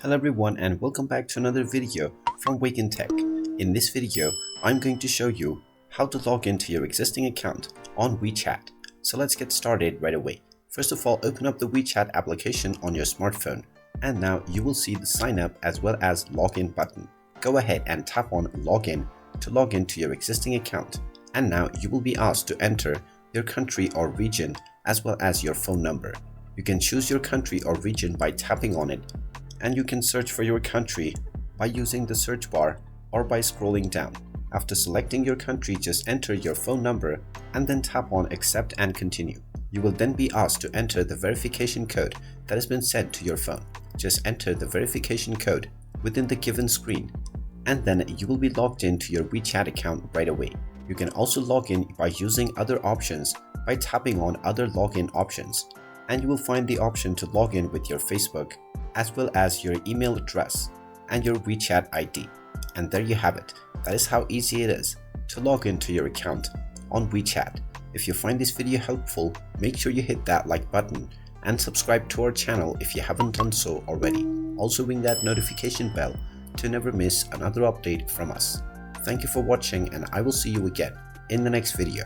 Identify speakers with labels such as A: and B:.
A: Hello everyone and welcome back to another video from Wake&Tech. In this video, I'm going to show you how to log into your existing account on WeChat. So let's get started right away. First of all, open up the WeChat application on your smartphone and now you will see the sign up as well as login button. Go ahead and tap on login to log into your existing account, and now you will be asked to enter your country or region as well as your phone number. You can choose your country or region by tapping on it, and you can search for your country by using the search bar or by scrolling down. After selecting your country, just enter your phone number and then tap on accept and continue. You will then be asked to enter the verification code that has been sent to your phone. Just enter the verification code within the given screen and then you will be logged into your WeChat account right away. You can also log in by using other options by tapping on other login options, and you will find the option to log in with your Facebook as well as your email address and your WeChat ID. And there you have it. That is how easy it is to log into your account on WeChat. If you find this video helpful, make sure you hit that like button and subscribe to our channel if you haven't done so already. Also ring that notification bell to never miss another update from us. Thank you for watching and I will see you again in the next video.